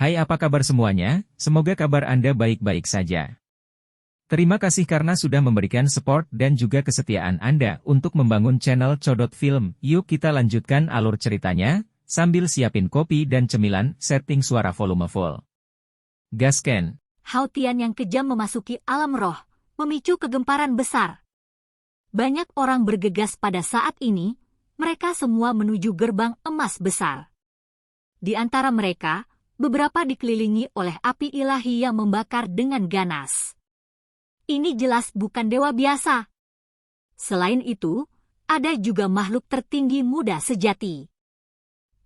Hai, apa kabar semuanya? Semoga kabar Anda baik-baik saja. Terima kasih karena sudah memberikan support dan juga kesetiaan Anda untuk membangun channel Codot Film. Yuk kita lanjutkan alur ceritanya, sambil siapin kopi dan cemilan, setting suara volume full. Gasken. Hao Tian yang kejam memasuki alam roh, memicu kegemparan besar. Banyak orang bergegas pada saat ini, mereka semua menuju gerbang emas besar. Di antara mereka, beberapa dikelilingi oleh api ilahi yang membakar dengan ganas. Ini jelas bukan dewa biasa. Selain itu, ada juga makhluk tertinggi muda sejati.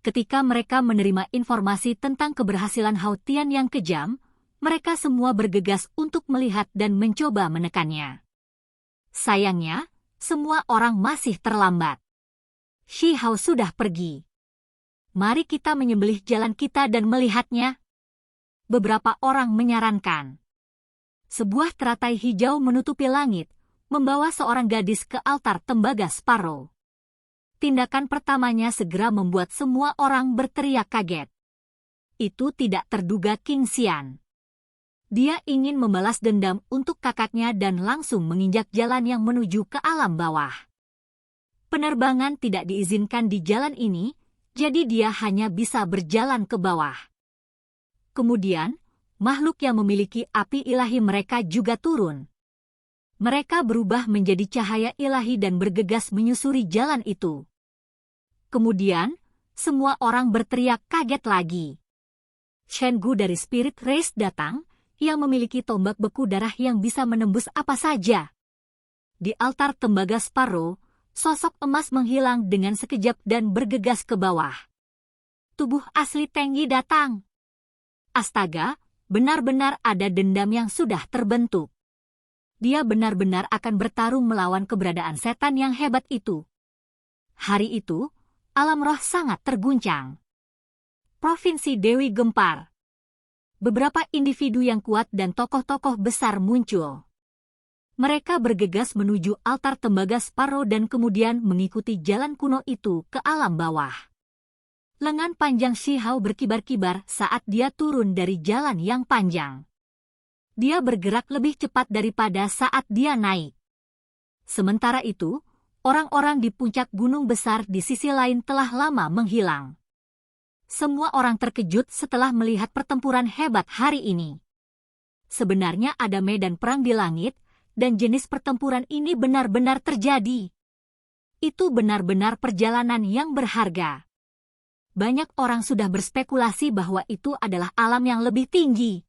Ketika mereka menerima informasi tentang keberhasilan Hao Tian yang kejam, mereka semua bergegas untuk melihat dan mencoba menekannya. Sayangnya, semua orang masih terlambat. Shi Hao sudah pergi. Mari kita menyembelih jalan kita dan melihatnya. Beberapa orang menyarankan. Sebuah teratai hijau menutupi langit, membawa seorang gadis ke altar tembaga Sparrow. Tindakan pertamanya segera membuat semua orang berteriak kaget. Itu tidak terduga King Xian. Dia ingin membalas dendam untuk kakaknya dan langsung menginjak jalan yang menuju ke alam bawah. Penerbangan tidak diizinkan di jalan ini, jadi dia hanya bisa berjalan ke bawah. Kemudian, makhluk yang memiliki api ilahi mereka juga turun. Mereka berubah menjadi cahaya ilahi dan bergegas menyusuri jalan itu. Kemudian, semua orang berteriak kaget lagi. Shen Gu dari Spirit Race datang, yang memiliki tombak beku darah yang bisa menembus apa saja. Di altar tembaga Sparrow, sosok emas menghilang dengan sekejap dan bergegas ke bawah. Tubuh asli Tengyi datang. Astaga, benar-benar ada dendam yang sudah terbentuk. Dia benar-benar akan bertarung melawan keberadaan setan yang hebat itu. Hari itu, alam roh sangat terguncang. Provinsi Dewi gempar. Beberapa individu yang kuat dan tokoh-tokoh besar muncul. Mereka bergegas menuju altar tembaga Sparrow dan kemudian mengikuti jalan kuno itu ke alam bawah. Lengan panjang Shi Hao berkibar-kibar saat dia turun dari jalan yang panjang. Dia bergerak lebih cepat daripada saat dia naik. Sementara itu, orang-orang di puncak gunung besar di sisi lain telah lama menghilang. Semua orang terkejut setelah melihat pertempuran hebat hari ini. Sebenarnya ada medan perang di langit, dan jenis pertempuran ini benar-benar terjadi. Itu benar-benar perjalanan yang berharga. Banyak orang sudah berspekulasi bahwa itu adalah alam yang lebih tinggi.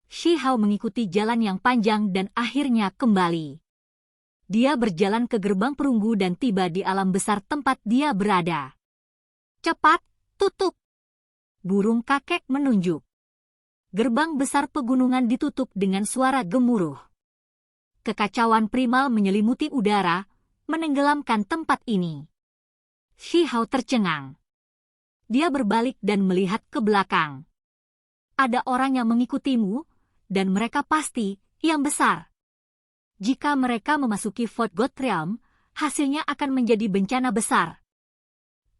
Shi Hao mengikuti jalan yang panjang dan akhirnya kembali. Dia berjalan ke gerbang perunggu dan tiba di alam besar tempat dia berada. Cepat, tutup! Burung kakek menunjuk. Gerbang besar pegunungan ditutup dengan suara gemuruh. Kekacauan primal menyelimuti udara, menenggelamkan tempat ini. Shi Hao tercengang. Dia berbalik dan melihat ke belakang. Ada orang yang mengikutimu, dan mereka pasti yang besar. Jika mereka memasuki Fort God Realm, hasilnya akan menjadi bencana besar.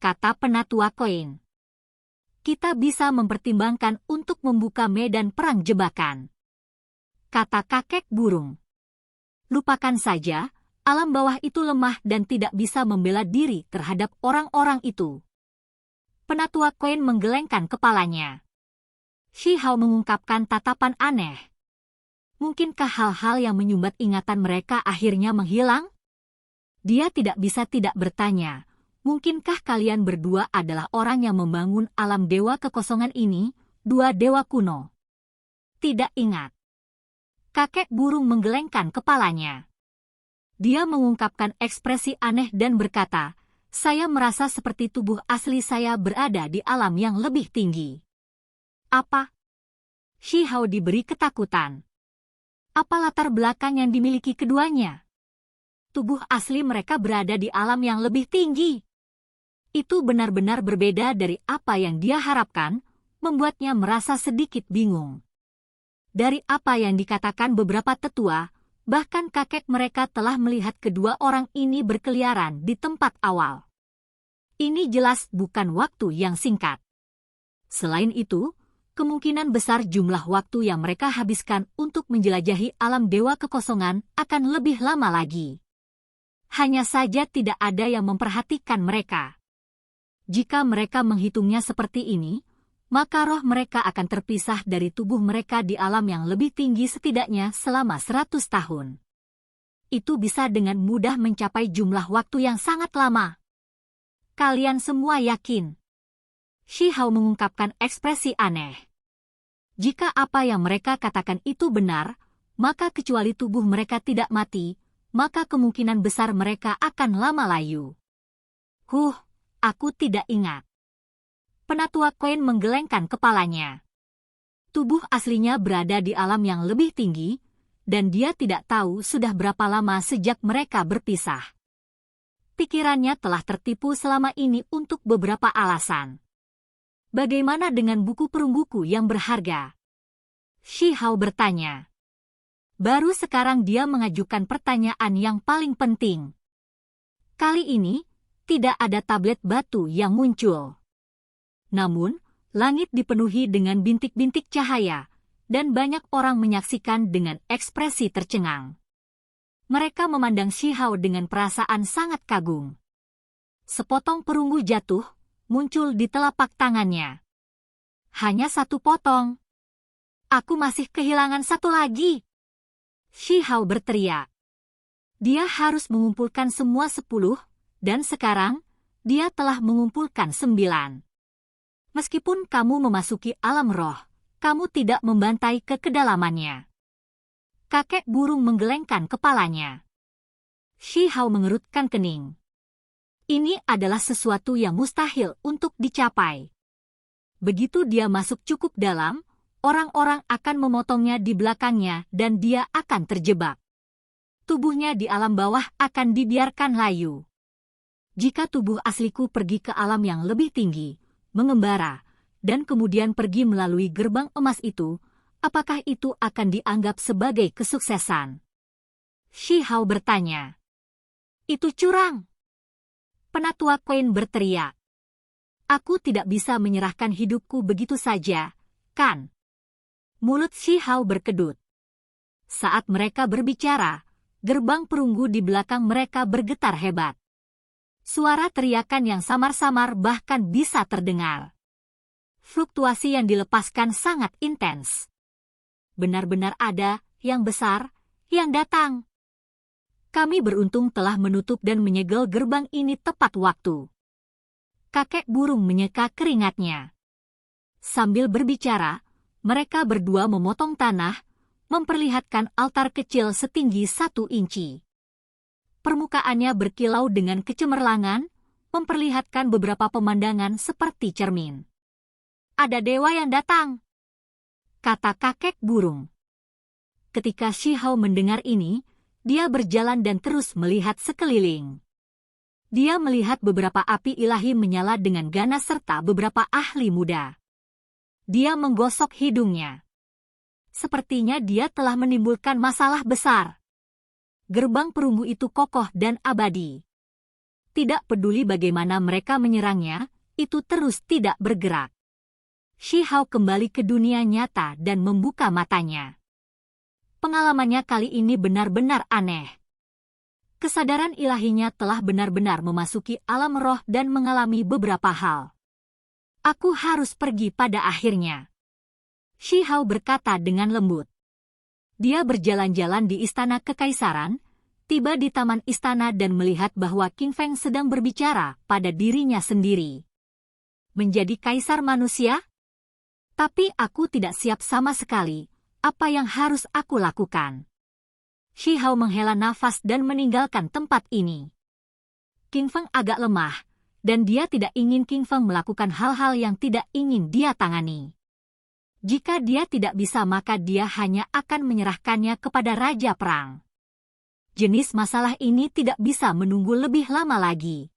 Kata penatua koin. Kita bisa mempertimbangkan untuk membuka medan perang jebakan. Kata kakek burung. Lupakan saja, alam bawah itu lemah dan tidak bisa membela diri terhadap orang-orang itu. Penatua koin menggelengkan kepalanya. Shi Hao mengungkapkan tatapan aneh. Mungkinkah hal-hal yang menyumbat ingatan mereka akhirnya menghilang? Dia tidak bisa tidak bertanya, mungkinkah kalian berdua adalah orang yang membangun alam dewa kekosongan ini, dua dewa kuno? Tidak ingat. Kakek burung menggelengkan kepalanya. Dia mengungkapkan ekspresi aneh dan berkata, saya merasa seperti tubuh asli saya berada di alam yang lebih tinggi. Apa? Shi Hao diberi ketakutan. Apa latar belakang yang dimiliki keduanya? Tubuh asli mereka berada di alam yang lebih tinggi. Itu benar-benar berbeda dari apa yang dia harapkan, membuatnya merasa sedikit bingung. Dari apa yang dikatakan beberapa tetua, bahkan kakek mereka telah melihat kedua orang ini berkeliaran di tempat awal. Ini jelas bukan waktu yang singkat. Selain itu, kemungkinan besar jumlah waktu yang mereka habiskan untuk menjelajahi alam dewa kekosongan akan lebih lama lagi. Hanya saja tidak ada yang memperhatikan mereka. Jika mereka menghitungnya seperti ini, maka roh mereka akan terpisah dari tubuh mereka di alam yang lebih tinggi setidaknya selama 100 tahun. Itu bisa dengan mudah mencapai jumlah waktu yang sangat lama. Kalian semua yakin? Shi Hao mengungkapkan ekspresi aneh. Jika apa yang mereka katakan itu benar, maka kecuali tubuh mereka tidak mati, maka kemungkinan besar mereka akan lama layu. Aku tidak ingat. Penatua Quen menggelengkan kepalanya. Tubuh aslinya berada di alam yang lebih tinggi, dan dia tidak tahu sudah berapa lama sejak mereka berpisah. Pikirannya telah tertipu selama ini untuk beberapa alasan. Bagaimana dengan buku perungguku yang berharga? Shi Hao bertanya. Baru sekarang dia mengajukan pertanyaan yang paling penting. Kali ini, tidak ada tablet batu yang muncul. Namun, langit dipenuhi dengan bintik-bintik cahaya, dan banyak orang menyaksikan dengan ekspresi tercengang. Mereka memandang Shi Hao dengan perasaan sangat kagum. Sepotong perunggu jatuh, muncul di telapak tangannya. Hanya satu potong. Aku masih kehilangan satu lagi. Shi Hao berteriak. Dia harus mengumpulkan semua 10, dan sekarang, dia telah mengumpulkan 9. Meskipun kamu memasuki alam roh, kamu tidak membantai ke kedalamannya. Kakek burung menggelengkan kepalanya. Shi Hao mengerutkan kening. Ini adalah sesuatu yang mustahil untuk dicapai. Begitu dia masuk cukup dalam, orang-orang akan memotongnya di belakangnya dan dia akan terjebak. Tubuhnya di alam bawah akan dibiarkan layu. Jika tubuh asliku pergi ke alam yang lebih tinggi, mengembara, dan kemudian pergi melalui gerbang emas itu, apakah itu akan dianggap sebagai kesuksesan? Shi Hao bertanya. Itu curang. Penatua Quen berteriak. Aku tidak bisa menyerahkan hidupku begitu saja, kan? Mulut Shi Hao berkedut. Saat mereka berbicara, gerbang perunggu di belakang mereka bergetar hebat. Suara teriakan yang samar-samar bahkan bisa terdengar. Fluktuasi yang dilepaskan sangat intens. Benar-benar ada yang besar yang datang. Kami beruntung telah menutup dan menyegel gerbang ini tepat waktu. Kakek burung menyeka keringatnya. Sambil berbicara, mereka berdua memotong tanah, memperlihatkan altar kecil setinggi 1 inci. Permukaannya berkilau dengan kecemerlangan, memperlihatkan beberapa pemandangan seperti cermin. Ada dewa yang datang, kata kakek burung. Ketika Shi Hao mendengar ini, dia berjalan dan terus melihat sekeliling. Dia melihat beberapa api ilahi menyala dengan ganas serta beberapa ahli muda. Dia menggosok hidungnya. Sepertinya dia telah menimbulkan masalah besar. Gerbang perunggu itu kokoh dan abadi. Tidak peduli bagaimana mereka menyerangnya, itu terus tidak bergerak. Shi Hao kembali ke dunia nyata dan membuka matanya. Pengalamannya kali ini benar-benar aneh. Kesadaran ilahinya telah benar-benar memasuki alam roh dan mengalami beberapa hal. Aku harus pergi pada akhirnya. Shi Hao berkata dengan lembut. Dia berjalan-jalan di istana kekaisaran, tiba di taman istana dan melihat bahwa King Feng sedang berbicara pada dirinya sendiri. Menjadi kaisar manusia? Tapi aku tidak siap sama sekali. Apa yang harus aku lakukan? Shi Hao menghela nafas dan meninggalkan tempat ini. King Feng agak lemah, dan dia tidak ingin King Feng melakukan hal-hal yang tidak ingin dia tangani. Jika dia tidak bisa, maka dia hanya akan menyerahkannya kepada Raja Perang. Jenis masalah ini tidak bisa menunggu lebih lama lagi.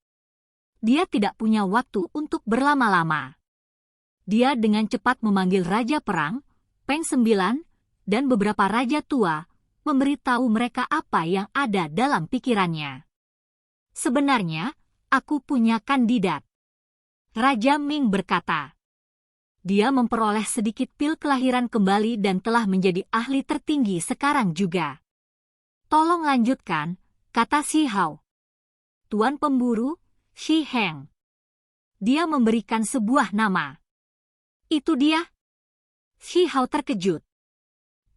Dia tidak punya waktu untuk berlama-lama. Dia dengan cepat memanggil Raja Perang, Peng 9, dan beberapa raja tua, memberitahu mereka apa yang ada dalam pikirannya. Sebenarnya, aku punya kandidat. Raja Ming berkata. Dia memperoleh sedikit pil kelahiran kembali dan telah menjadi ahli tertinggi sekarang juga. Tolong lanjutkan, kata Shi Hao. Tuan pemburu, Shi Heng. Dia memberikan sebuah nama. Itu dia? Shi Hao terkejut.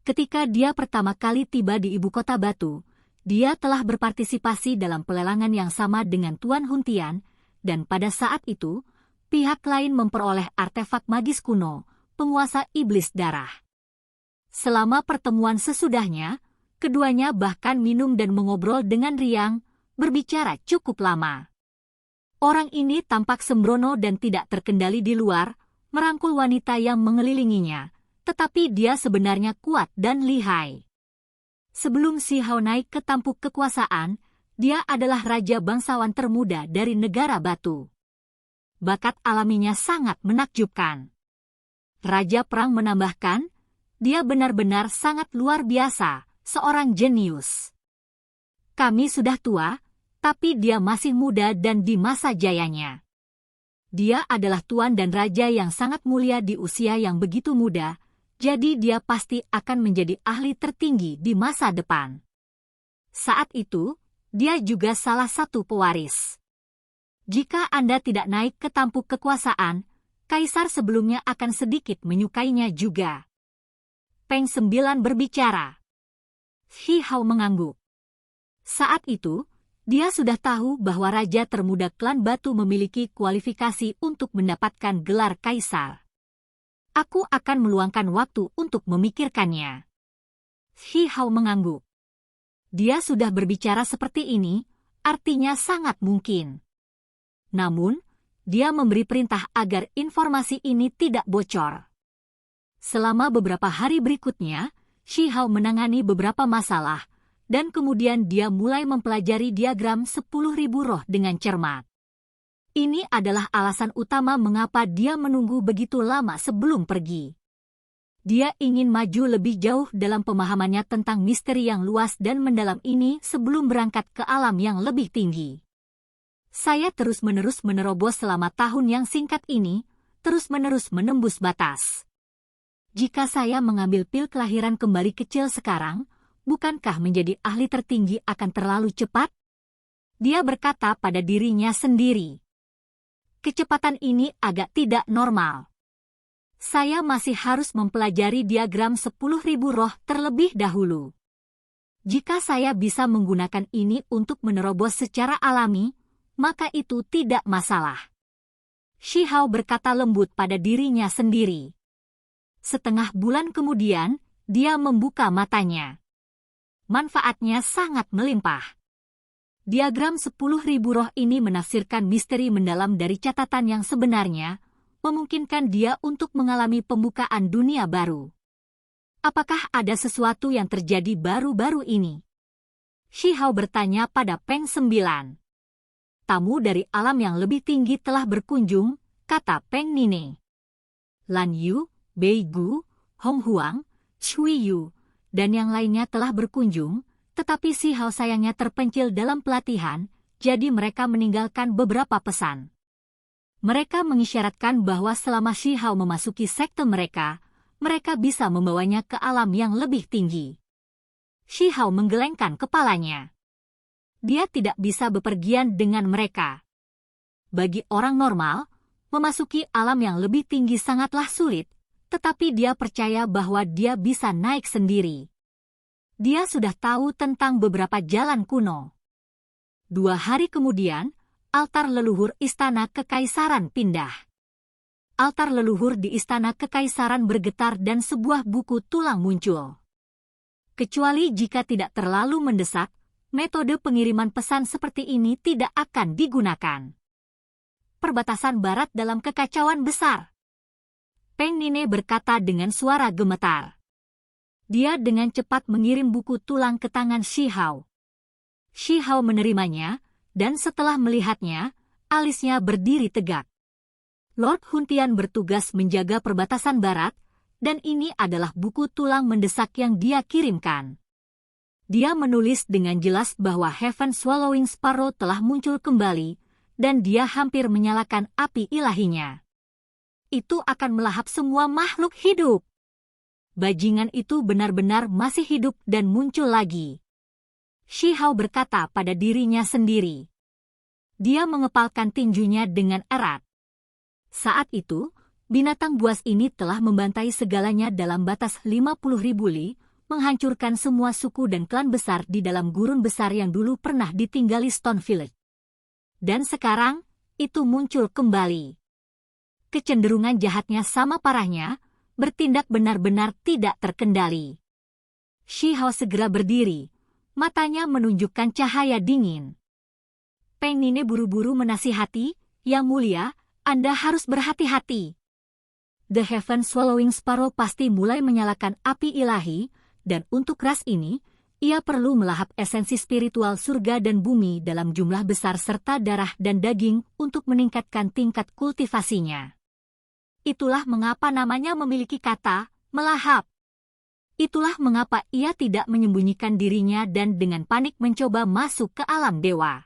Ketika dia pertama kali tiba di ibu kota batu, dia telah berpartisipasi dalam pelelangan yang sama dengan Tuan Huntian, dan pada saat itu, pihak lain memperoleh artefak magis kuno, penguasa iblis darah. Selama pertemuan sesudahnya, keduanya bahkan minum dan mengobrol dengan riang, berbicara cukup lama. Orang ini tampak sembrono dan tidak terkendali di luar, merangkul wanita yang mengelilinginya, tetapi dia sebenarnya kuat dan lihai. Sebelum Shi Hao naik ke tampuk kekuasaan, dia adalah raja bangsawan termuda dari negara batu. Bakat alaminya sangat menakjubkan. Raja Perang menambahkan, dia benar-benar sangat luar biasa, seorang jenius. Kami sudah tua, tapi dia masih muda dan di masa jayanya. Dia adalah tuan dan raja yang sangat mulia di usia yang begitu muda, jadi dia pasti akan menjadi ahli tertinggi di masa depan. Saat itu, dia juga salah satu pewaris. Jika Anda tidak naik ke tampuk kekuasaan, kaisar sebelumnya akan sedikit menyukainya juga. Peng Sembilan berbicara. Shi Hao mengangguk. Saat itu, dia sudah tahu bahwa raja termuda klan batu memiliki kualifikasi untuk mendapatkan gelar kaisar. Aku akan meluangkan waktu untuk memikirkannya. Shi Hao mengangguk. Dia sudah berbicara seperti ini, artinya sangat mungkin. Namun, dia memberi perintah agar informasi ini tidak bocor. Selama beberapa hari berikutnya, Shi Hao menangani beberapa masalah, dan kemudian dia mulai mempelajari diagram 10.000 roh dengan cermat. Ini adalah alasan utama mengapa dia menunggu begitu lama sebelum pergi. Dia ingin maju lebih jauh dalam pemahamannya tentang misteri yang luas dan mendalam ini sebelum berangkat ke alam yang lebih tinggi. Saya terus-menerus menerobos selama tahun yang singkat ini, terus-menerus menembus batas. Jika saya mengambil pil kelahiran kembali kecil sekarang, bukankah menjadi ahli tertinggi akan terlalu cepat? Dia berkata pada dirinya sendiri. Kecepatan ini agak tidak normal. Saya masih harus mempelajari diagram 10.000 roh terlebih dahulu. Jika saya bisa menggunakan ini untuk menerobos secara alami, maka itu tidak masalah. Shi Hao berkata lembut pada dirinya sendiri. Setengah bulan kemudian, dia membuka matanya. Manfaatnya sangat melimpah. Diagram 10.000 roh ini menafsirkan misteri mendalam dari catatan yang sebenarnya, memungkinkan dia untuk mengalami pembukaan dunia baru. Apakah ada sesuatu yang terjadi baru-baru ini? Shi Hao bertanya pada Peng Sembilan. Tamu dari alam yang lebih tinggi telah berkunjung, kata Peng Nine. Lan Yu, Bei Gu, Hong Huang, Shui Yu, dan yang lainnya telah berkunjung, tetapi Shi Hao sayangnya terpencil dalam pelatihan, jadi mereka meninggalkan beberapa pesan. Mereka mengisyaratkan bahwa selama Shi Hao memasuki sekte mereka bisa membawanya ke alam yang lebih tinggi. Shi Hao menggelengkan kepalanya. Dia tidak bisa bepergian dengan mereka. Bagi orang normal, memasuki alam yang lebih tinggi sangatlah sulit, tetapi dia percaya bahwa dia bisa naik sendiri. Dia sudah tahu tentang beberapa jalan kuno. 2 hari kemudian, altar leluhur Istana Kekaisaran pindah. Altar leluhur di Istana Kekaisaran bergetar dan sebuah buku tulang muncul. Kecuali jika tidak terlalu mendesak, metode pengiriman pesan seperti ini tidak akan digunakan. Perbatasan barat dalam kekacauan besar. Peng Nine berkata dengan suara gemetar. Dia dengan cepat mengirim buku tulang ke tangan Shi Hao. Shi Hao menerimanya, dan setelah melihatnya, alisnya berdiri tegak. Lord Huntian bertugas menjaga perbatasan barat, dan ini adalah buku tulang mendesak yang dia kirimkan. Dia menulis dengan jelas bahwa Heaven Swallowing Sparrow telah muncul kembali, dan dia hampir menyalakan api ilahinya. itu akan melahap semua makhluk hidup. Bajingan itu benar-benar masih hidup dan muncul lagi. Shi Hao berkata pada dirinya sendiri. Dia mengepalkan tinjunya dengan erat. Saat itu, binatang buas ini telah membantai segalanya dalam batas 50.000 li, menghancurkan semua suku dan klan besar di dalam gurun besar yang dulu pernah ditinggali Stone Village. Dan sekarang, itu muncul kembali. Kecenderungan jahatnya sama parahnya, bertindak benar-benar tidak terkendali. Shi Hao segera berdiri, matanya menunjukkan cahaya dingin. Peng Nine buru-buru menasihati, Yang Mulia, Anda harus berhati-hati. The Heaven Swallowing Sparrow pasti mulai menyalakan api ilahi, dan untuk ras ini, ia perlu melahap esensi spiritual surga dan bumi dalam jumlah besar serta darah dan daging untuk meningkatkan tingkat kultivasinya. Itulah mengapa namanya memiliki kata, melahap. Itulah mengapa ia tidak menyembunyikan dirinya dan dengan panik mencoba masuk ke alam dewa.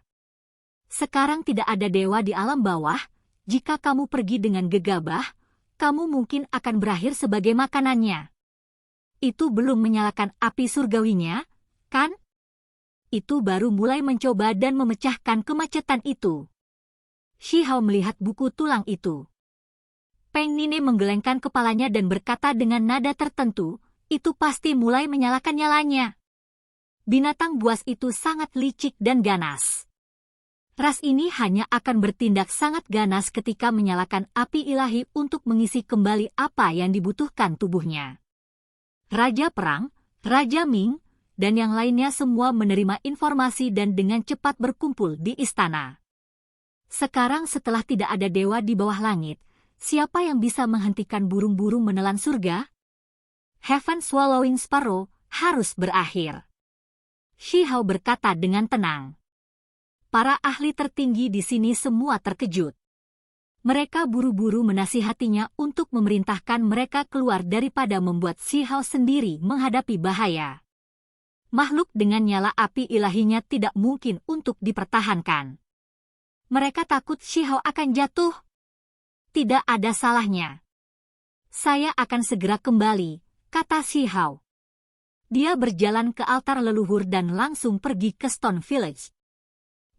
Sekarang tidak ada dewa di alam bawah, jika kamu pergi dengan gegabah, kamu mungkin akan berakhir sebagai makanannya. Itu belum menyalakan api surgawinya, kan? Itu baru mulai mencoba dan memecahkan kemacetan itu. Shi Hao melihat buku tulang itu. Peng Nine menggelengkan kepalanya dan berkata dengan nada tertentu, itu pasti mulai menyalakan nyalanya. Binatang buas itu sangat licik dan ganas. Ras ini hanya akan bertindak sangat ganas ketika menyalakan api ilahi untuk mengisi kembali apa yang dibutuhkan tubuhnya. Raja Perang, Raja Ming, dan yang lainnya semua menerima informasi dan dengan cepat berkumpul di istana. Sekarang setelah tidak ada dewa di bawah langit, siapa yang bisa menghentikan burung-burung menelan surga? Heaven Swallowing Sparrow harus berakhir. Shi Hao berkata dengan tenang. Para ahli tertinggi di sini semua terkejut. Mereka buru-buru menasihatinya untuk memerintahkan mereka keluar daripada membuat Shi Hao sendiri menghadapi bahaya. Makhluk dengan nyala api ilahinya tidak mungkin untuk dipertahankan. Mereka takut Shi Hao akan jatuh. Tidak ada salahnya. Saya akan segera kembali, kata Shi Hao. Dia berjalan ke altar leluhur dan langsung pergi ke Stone Village.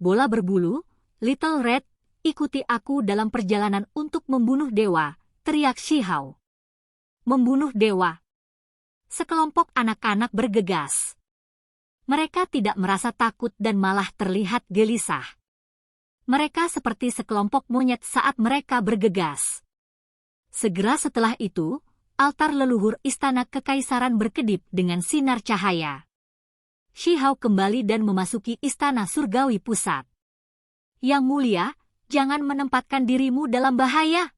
Bola berbulu, Little Red, ikuti aku dalam perjalanan untuk membunuh dewa, teriak Shi Hao. Membunuh dewa. Sekelompok anak-anak bergegas. Mereka tidak merasa takut dan malah terlihat gelisah. Mereka seperti sekelompok monyet saat mereka bergegas. Segera setelah itu, altar leluhur istana kekaisaran berkedip dengan sinar cahaya. Shi Hao kembali dan memasuki istana surgawi pusat. Yang Mulia, jangan menempatkan dirimu dalam bahaya.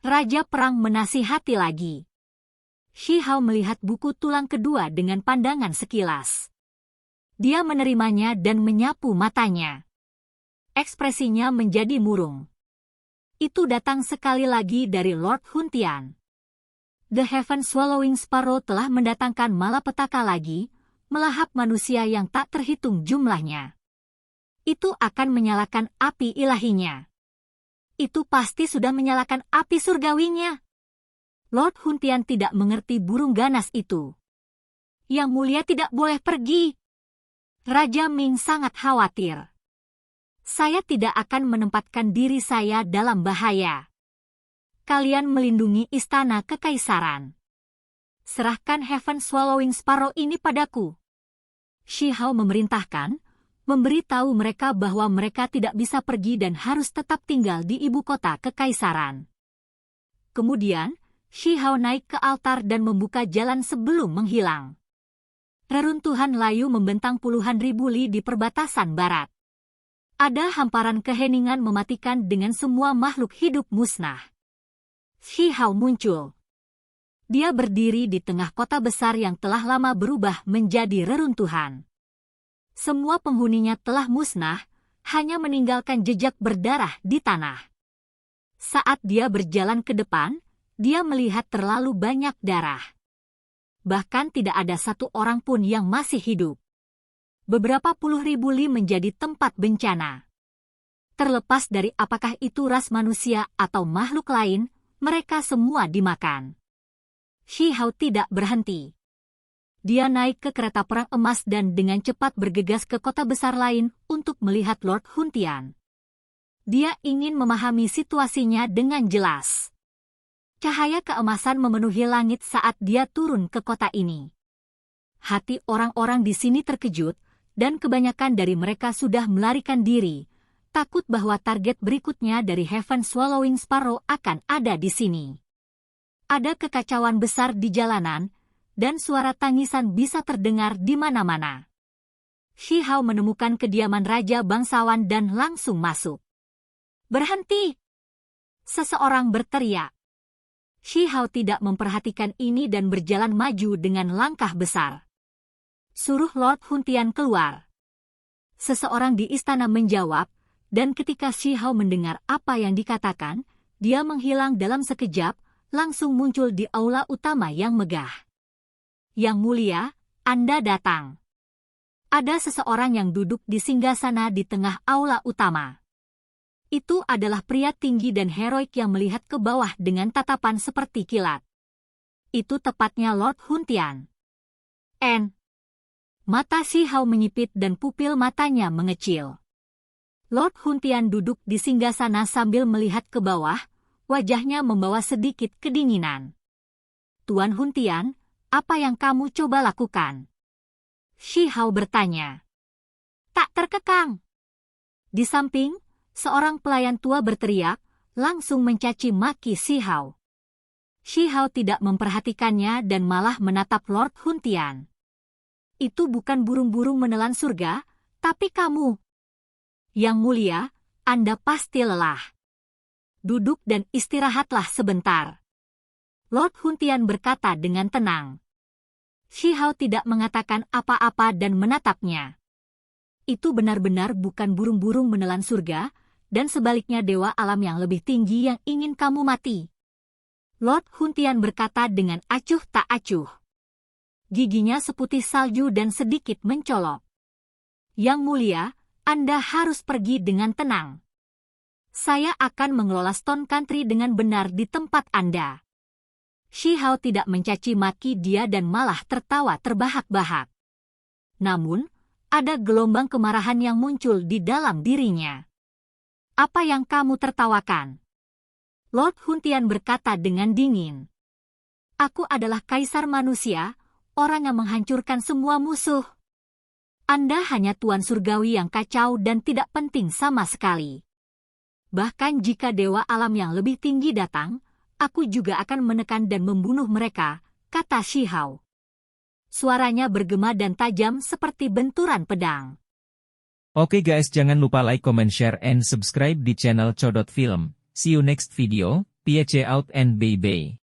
Raja Perang menasihati lagi. Shi Hao melihat buku tulang kedua dengan pandangan sekilas. Dia menerimanya dan menyapu matanya. Ekspresinya menjadi murung. Itu datang sekali lagi dari Lord Huntian. The Heaven Swallowing Sparrow telah mendatangkan malapetaka lagi, melahap manusia yang tak terhitung jumlahnya. Itu akan menyalakan api ilahinya. Itu pasti sudah menyalakan api surgawinya. Lord Huntian tidak mengerti burung ganas itu. Yang Mulia tidak boleh pergi. Raja Ming sangat khawatir. Saya tidak akan menempatkan diri saya dalam bahaya. Kalian melindungi istana kekaisaran. Serahkan Heaven Swallowing Sparrow ini padaku. Shi Hao memerintahkan, memberitahu mereka bahwa mereka tidak bisa pergi dan harus tetap tinggal di ibu kota kekaisaran. Kemudian, Shi Hao naik ke altar dan membuka jalan sebelum menghilang. Reruntuhan layu membentang puluhan ribu li di perbatasan barat. Ada hamparan keheningan mematikan dengan semua makhluk hidup musnah. Shi Hao muncul. Dia berdiri di tengah kota besar yang telah lama berubah menjadi reruntuhan. Semua penghuninya telah musnah, hanya meninggalkan jejak berdarah di tanah. Saat dia berjalan ke depan, dia melihat terlalu banyak darah. Bahkan tidak ada satu orang pun yang masih hidup. Beberapa puluh ribu li menjadi tempat bencana. Terlepas dari apakah itu ras manusia atau makhluk lain, mereka semua dimakan. Shi Hao tidak berhenti. Dia naik ke kereta perang emas dan dengan cepat bergegas ke kota besar lain untuk melihat Lord Huntian. Dia ingin memahami situasinya dengan jelas. Cahaya keemasan memenuhi langit saat dia turun ke kota ini. Hati orang-orang di sini terkejut, dan kebanyakan dari mereka sudah melarikan diri, takut bahwa target berikutnya dari Heaven Swallowing Sparrow akan ada di sini. Ada kekacauan besar di jalanan, dan suara tangisan bisa terdengar di mana-mana. Shi Hao menemukan kediaman Raja Bangsawan dan langsung masuk. "Berhenti!" Seseorang berteriak. Shi Hao tidak memperhatikan ini dan berjalan maju dengan langkah besar. "Suruh Lord Huntian keluar." Seseorang di istana menjawab, dan ketika Shi Hao mendengar apa yang dikatakan, dia menghilang dalam sekejap, langsung muncul di aula utama yang megah. "Yang mulia, Anda datang." Ada seseorang yang duduk di singgasana di tengah aula utama. Itu adalah pria tinggi dan heroik yang melihat ke bawah dengan tatapan seperti kilat. Itu tepatnya Lord Huntian. Mata Shi Hao menyipit dan pupil matanya mengecil. Lord Huntian duduk di singgasana sambil melihat ke bawah, wajahnya membawa sedikit kedinginan. "Tuan Huntian, apa yang kamu coba lakukan?" Shi Hao bertanya. "Tak terkekang." Di samping, seorang pelayan tua berteriak, langsung mencaci maki Shi Hao. Shi Hao tidak memperhatikannya dan malah menatap Lord Huntian. "Itu bukan burung-burung menelan surga, tapi kamu." "Yang mulia, Anda pasti lelah. Duduk dan istirahatlah sebentar." Lord Huntian berkata dengan tenang. Shi Hao tidak mengatakan apa-apa dan menatapnya. "Itu benar-benar bukan burung-burung menelan surga, dan sebaliknya dewa alam yang lebih tinggi yang ingin kamu mati." Lord Huntian berkata dengan acuh tak acuh. Giginya seputih salju dan sedikit mencolok. "Yang mulia, Anda harus pergi dengan tenang. Saya akan mengelola Stone Country dengan benar di tempat Anda." Shi Hao tidak mencaci maki dia dan malah tertawa terbahak-bahak. Namun, ada gelombang kemarahan yang muncul di dalam dirinya. "Apa yang kamu tertawakan?" Lord Huntian berkata dengan dingin. "Aku adalah kaisar manusia, orang yang menghancurkan semua musuh. Anda hanya tuan surgawi yang kacau dan tidak penting sama sekali. Bahkan jika dewa alam yang lebih tinggi datang, aku juga akan menekan dan membunuh mereka," kata Shi Hao. Suaranya bergema dan tajam seperti benturan pedang. Oke guys, jangan lupa like, comment, share, and subscribe di channel Codot Film. See you next video, peace out and bye-bye.